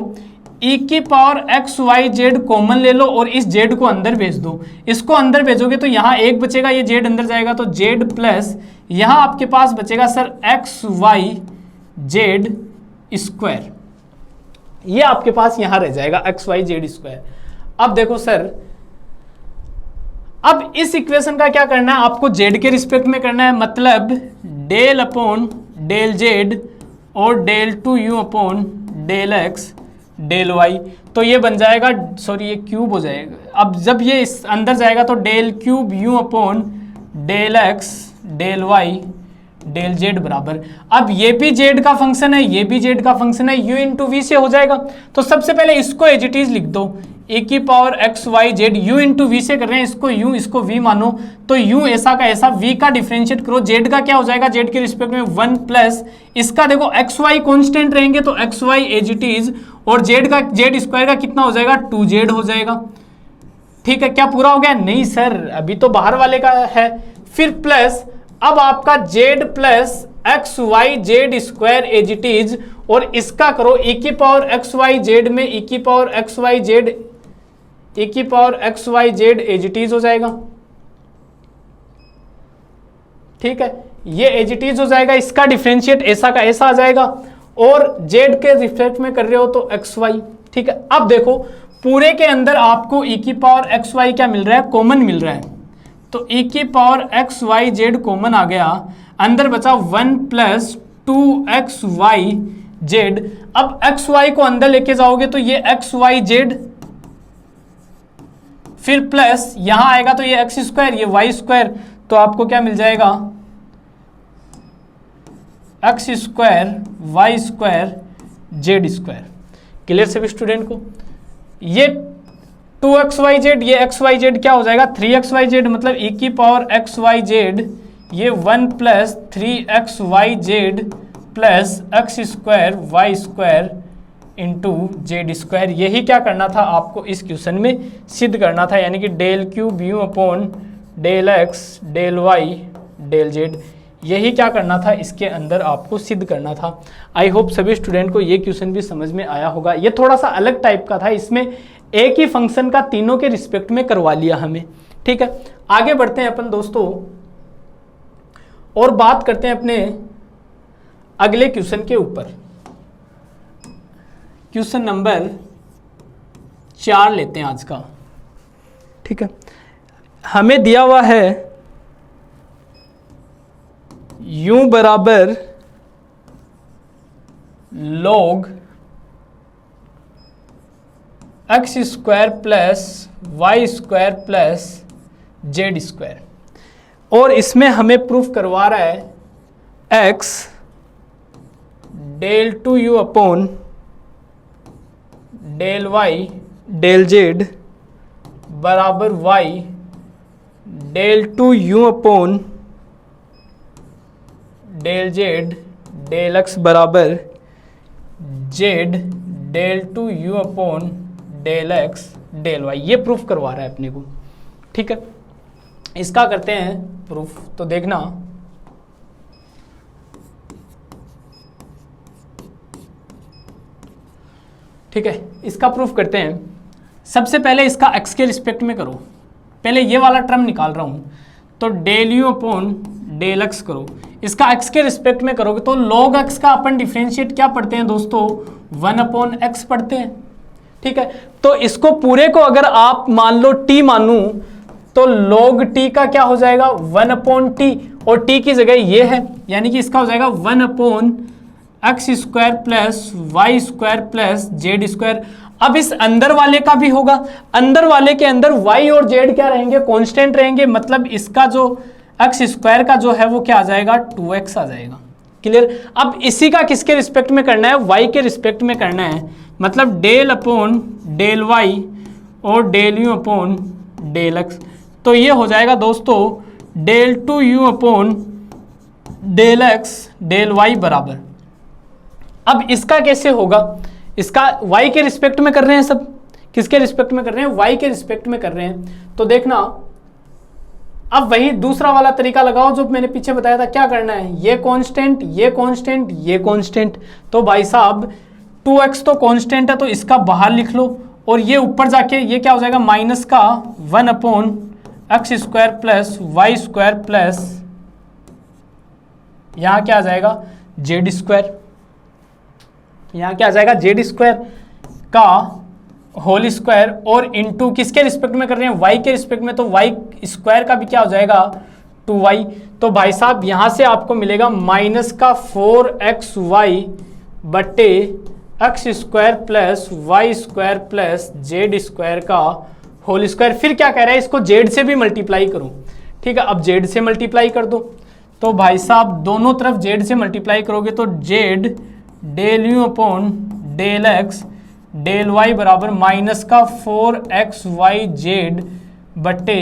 Speaker 1: e की power x y z common ले लो और इस z को अंदर भेज दो, इसको अंदर भेजोगे तो यहाँ एक बचेगा, ये z अंदर जाएगा तो z प्लस यहाँ आपके पास बचेगा sir x y z square, ये आपके पास यहां रह जाएगा x y z स्क्वायर। अब देखो सर, अब इस इक्वेशन का क्या करना है, आपको z के रिस्पेक्ट में करना है, मतलब डेल अपॉन डेल z और del two you upon del x del y, तो ये बन जाएगा, सॉरी ये क्यूब हो जाएगा। अब जब ये इस अंदर जाएगा तो del cube u upon del x del y del z बराबर, अब ये भी z का फंक्शन है, ये भी z का फंक्शन है, u इंटू वी से हो जाएगा। तो सबसे पहले इसको एज इट इज लिख दो, e की power x y z, u into v से कर रहे हैं, इसको u इसको v मानो, तो u ऐसा का ऐसा, v का डिफरेंशिएट करो, z का क्या हो जाएगा, z के रिस्पेक्ट में 1 प्लस इसका देखो x y कांस्टेंट रहेंगे तो x y as it is, और z का z स्क्वायर का कितना हो जाएगा 2z हो जाएगा। ठीक है, क्या पूरा हो गया, नहीं सर अभी तो बाहर वाले का है। फिर प्लस अब आपका z plus x Y z square as it is, और इसका करो e की पावर एक्स वाई जेड में e की power x Y z, e की power x Y z as it is हो जाएगा। ठीक है, ये एज इट इज हो जाएगा, इसका डिफरेंशिएट ऐसा का ऐसा आ जाएगा, और z के रिस्पेक्ट में कर रहे हो तो एक्स वाई। ठीक है, अब देखो पूरे के अंदर आपको e की पावर एक्स वाई क्या मिल रहा है, कॉमन मिल रहा है, तो e की power x Y Z common आ गया, अंदर बचा 1 प्लस 2xy जेड। अब एक्स वाई को अंदर लेके जाओगे तो ये एक्स वाई जेड, फिर प्लस यहां आएगा तो ये एक्स स्क्वायर, ये वाई स्क्वायर, तो आपको क्या मिल जाएगा x square Y square Z square. Clear सभी स्टूडेंट को, ये 2xyz, ये xyz क्या हो जाएगा 3xyz, मतलब e की पावर xyz, ये 1 plus 3xyz plus x square Y square into z square. यही क्या करना था आपको इस क्वेश्चन में सिद्ध करना था, यानी कि del cube u upon del x del Y del z, यही क्या करना था इसके अंदर आपको सिद्ध करना था। आई होप सभी स्टूडेंट को ये क्वेश्चन भी समझ में आया होगा। ये थोड़ा सा अलग टाइप का था, इसमें एक ही फंक्शन का तीनों के रिस्पेक्ट में करवा लिया हमें। ठीक है, आगे बढ़ते हैं अपन दोस्तों और बात करते हैं अपने अगले क्वेश्चन के ऊपर। क्वेश्चन नंबर 4 लेते हैं आज का। ठीक है, हमें दिया हुआ है u बराबर log x square plus Y square plus Z square, और इसमें हमें प्रूफ करवा रहा है x del two you upon del Y del Z बराबर y del two you upon del Z del x बराबर Z del two you upon del x del Y. ये proof करवा रहा है अपने को, ठीक है। इसका करते हैं प्रूफ, तो देखना ठीक है। इसका प्रूफ करते हैं। सबसे पहले इसका x के रिस्पेक्ट में करो, पहले ये वाला टर्म निकाल रहा हूं, तो del u upon del x करो। इसका x के रिस्पेक्ट में करोगे तो log x का अपन डिफरेंशिएट क्या पढ़ते हैं दोस्तों, 1 अपॉन एक्स पढ़ते हैं, ठीक है। तो इसको पूरे को अगर आप मान लो t मानूं तो log t का क्या हो जाएगा 1 अपॉन टी, और t की जगह ये है, यानी कि इसका हो जाएगा 1 upon x square plus Y square plus Z square. अब इस अंदर वाले का भी होगा, अंदर वाले के अंदर y और z क्या रहेंगे, कांस्टेंट रहेंगे, मतलब इसका जो एक्स स्क्वायर का जो है वो क्या आ जाएगा 2x आ जाएगा। क्लियर। अब इसी का किसके रिस्पेक्ट में करना है, y के रिस्पेक्ट में करना है, मतलब डेल अपॉन डेल y और del u upon del x। तो ये हो जाएगा दोस्तों del two you upon del x del y बराबर। अब इसका कैसे होगा, इसका y के रिस्पेक्ट में कर रहे हैं, सब किसके रिस्पेक्ट में कर रहे हैं, y के रिस्पेक्ट में कर रहे हैं। तो देखना अब वही दूसरा वाला तरीका लगाओ जो मैंने पीछे बताया था। क्या करना है, ये कांस्टेंट ये कांस्टेंट ये कांस्टेंट, तो भाई साहब 2x तो कांस्टेंट है तो इसका बाहर लिख लो, और ये ऊपर जाके ये क्या हो जाएगा माइनस का 1 upon x square plus Y square plus यहाँ क्या आ जाएगा जेड स्क्वायर, यहाँ क्या आ जाएगा जेड स्क्वायर का होल स्क्वायर, और इनटू किसके रिस्पेक्ट में कर रहे हैं, y के रिस्पेक्ट में, तो y स्क्वायर का भी क्या हो जाएगा 2y। तो भाई साहब यहाँ से आपको मिलेगा माइनस का 4xy बटे x square plus Y square plus Z square का होल स्क्वायर। फिर क्या कह रहा है, इसको जेड से भी मल्टीप्लाई करो, ठीक है। अब जेड से मल्टीप्लाई कर दो, तो भाई साहब दोनों तरफ जेड से मल्टीप्लाई करोगे तो z del u upon del x del Y बराबर माइनस का 4xy जेड बटे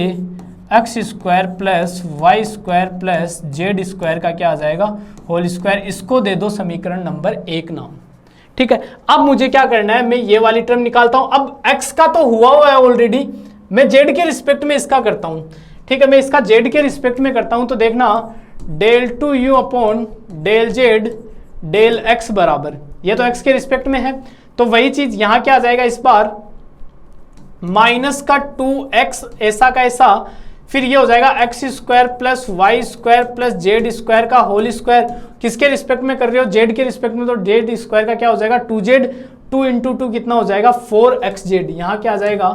Speaker 1: x square plus Y square plus Z square का क्या आ जाएगा होल स्क्वायर। इसको दे दो समीकरण नंबर 1 नाम, ठीक है। अब मुझे क्या करना है, मैं ये वाली टर्म निकालता हूं। अब x का तो हुआ है ऑलरेडी, मैं z के रिस्पेक्ट में इसका करता हूं, ठीक है। मैं इसका z के रिस्पेक्ट में करता हूं, तो देखना del two you upon del Z del x बराबर, ये तो x के रिस्पेक्ट में है, तो वही चीज यहां क्या आ जाएगा इस बार माइनस का 2x ऐसा का ऐसा, फिर ये हो जाएगा x square plus Y square plus Z square का होल स्क्वायर। किसके रिस्पेक्ट में कर रहे हो, जेड के रिस्पेक्ट में, तो जेड स्क्वायर का क्या हो जाएगा 2z, 2 इंटू 2 कितना हो जाएगा 4xz, यहाँ क्या आ जाएगा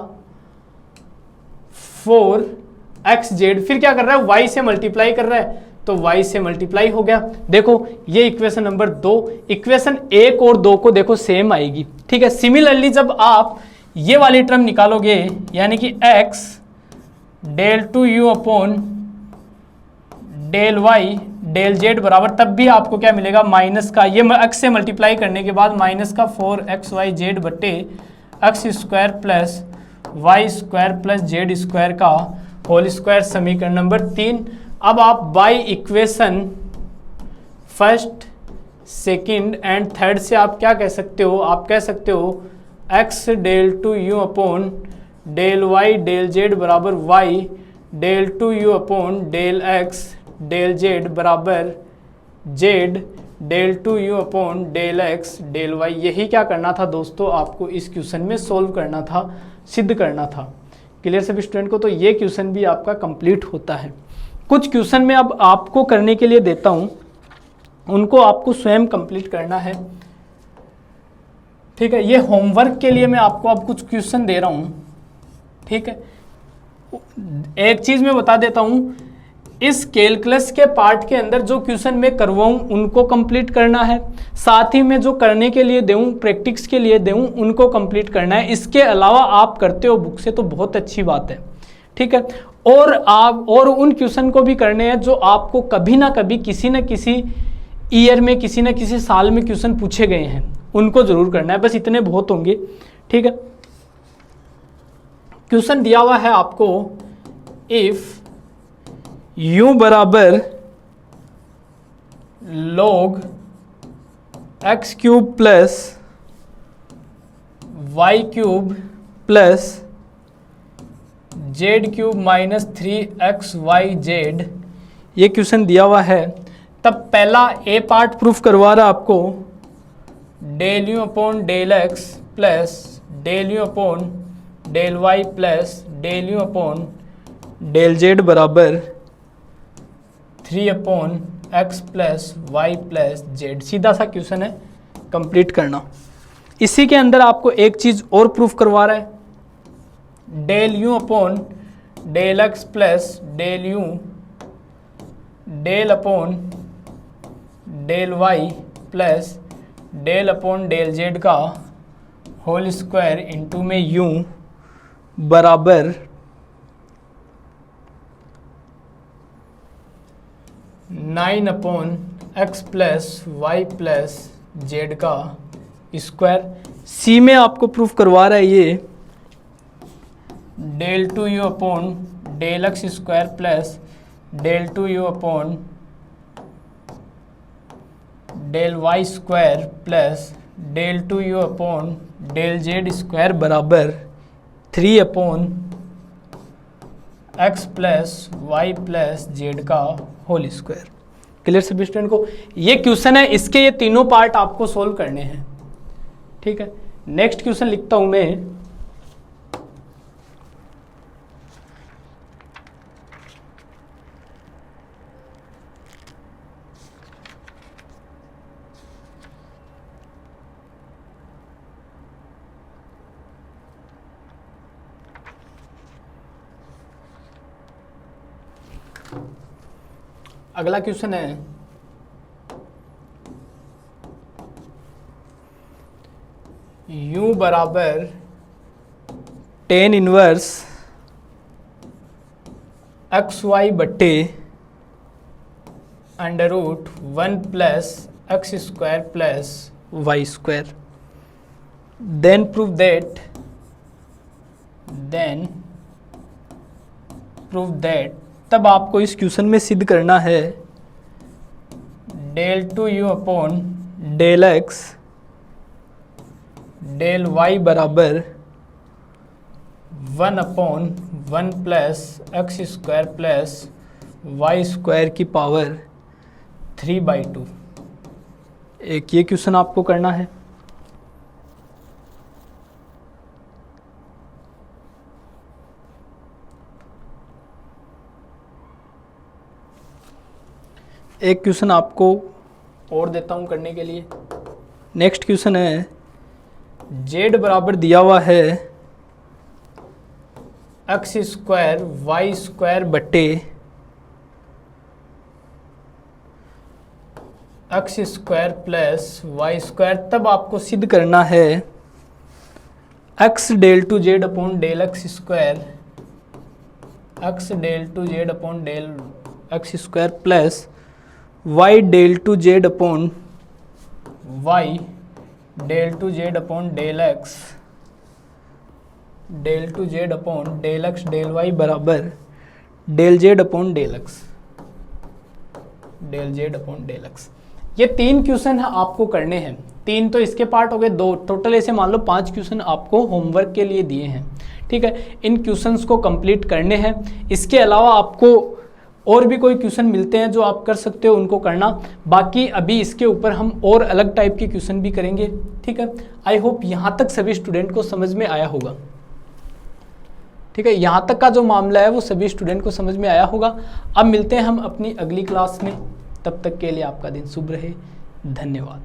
Speaker 1: 4xz। फिर क्या कर रहा है y से मल्टीप्लाई कर रहा है, तो y से मल्टीप्लाई हो गया। देखो ये इक्वेशन नंबर 2, इक्वेशन 1 और 2 को देखो सेम आएगी, ठीक है। सिमिलरली जब आप ये वाली टर्म निकालोगे, यानी कि x del two you upon del Y del Z बराबर, तब भी आपको क्या मिलेगा माइनस का, ये x से मल्टीप्लाई करने के बाद माइनस का 4xy बटे x square plus Y square plus Z square का होल स्क्वायर, समीकरण नंबर 3। अब आप by equation first second and third से आप क्या कह सकते हो, आप कह सकते हो x del two you upon del Y del Z बराबर y del two you upon del x del Z बराबर z del two you upon del x del y। यही क्या करना था दोस्तों, आपको इस क्वेश्चन में सोल्व करना था, सिद्ध करना था। क्लियर सभी स्टूडेंट को, तो ये क्वेश्चन भी आपका कंप्लीट होता है। कुछ क्वेश्चन में अब आपको करने के लिए देता हूँ, उनको आपको स्वयं कंप्लीट करना है, ठीक है। ये होमवर्क के लिए मैं आपको अब कुछ क्वेश्चन दे रहा हूँ, ठीक है। एक चीज़ मैं बता देता हूँ, इस कैलकुलस के पार्ट के अंदर जो क्वेश्चन मैं करवाऊँ उनको कंप्लीट करना है, साथ ही मैं जो करने के लिए दूँ, प्रैक्टिस के लिए दूँ, उनको कंप्लीट करना है। इसके अलावा आप करते हो बुक से तो बहुत अच्छी बात है, ठीक है। और उन क्वेश्चन को भी करने हैं जो आपको कभी ना कभी किसी न किसी ईयर में, किसी न किसी साल में क्वेश्चन पूछे गए हैं, उनको जरूर करना है। बस इतने बहुत होंगे, ठीक है। क्वेश्चन दिया हुआ है आपको, इफ u बराबर log x cube plus y cube plus z cube minus 3xyz, ये क्वेश्चन दिया हुआ है, तब पहला ए पार्ट प्रूफ करवा रहा आपको, del u upon del x plus del u upon del y plus del u upon del Z बराबर 3/x plus y plus Z. सीधा सा क्वेश्चन है, कंप्लीट करना। इसी के अंदर आपको एक चीज़ और प्रूफ करवा रहा है, del u upon del x plus del u del upon del y plus del upon del z का होल स्क्वायर इंटू में यू बराबर 9/x plus y plus z का स्क्वायर। सी में आपको प्रूफ करवा रहा है ये del 2u upon del x square plus del 2u upon del Y square plus del 2u upon del z square बराबर 3/x plus y plus z का whole square. Clear सभी student को? ये क्वेश्चन है, इसके ये तीनों पार्ट आपको सोल्व करने हैं, ठीक है। नेक्स्ट क्वेश्चन लिखता हूं मैं, अगला क्वेश्चन है u बराबर tan इनवर्स xy बट्टे √1 plus x square plus Y square. Then prove that, तब आपको इस क्वेश्चन में सिद्ध करना है del 2u upon del x del Y बराबर 1/1 plus x square plus Y square की पावर 3/2। एक ये क्वेश्चन आपको करना है। एक क्वेश्चन आपको और देता हूं करने के लिए। नेक्स्ट क्वेश्चन है, जेड बराबर दिया हुआ है एक्स स्क्वायर वाई स्क्वायर बट्टे x square plus Y square. तब आपको सिद्ध करना है X del two Z upon del x square, X del two Z upon del x square plus Y del two Z upon Y del two Z upon del x del two Z upon del x del Y बराबर del Z upon del x, del Z upon del X. ये 3 question है आपको करने हैं। 3 तो इसके part हो गए, 2 टोटल ऐसे मान लो 5 क्वेश्चन आपको होमवर्क के लिए दिए हैं, ठीक है। इन क्वेश्चंस को कंप्लीट करने हैं। इसके अलावा आपको और भी कोई क्वेश्चन मिलते हैं जो आप कर सकते हो, उनको करना। बाकी अभी इसके ऊपर हम और अलग टाइप के क्वेश्चन भी करेंगे, ठीक है। आई होप यहाँ तक सभी स्टूडेंट को समझ में आया होगा, ठीक है। यहाँ तक का जो मामला है वो सभी स्टूडेंट को समझ में आया होगा। अब मिलते हैं हम अपनी अगली क्लास में, तब तक के लिए आपका दिन शुभ रहे। धन्यवाद।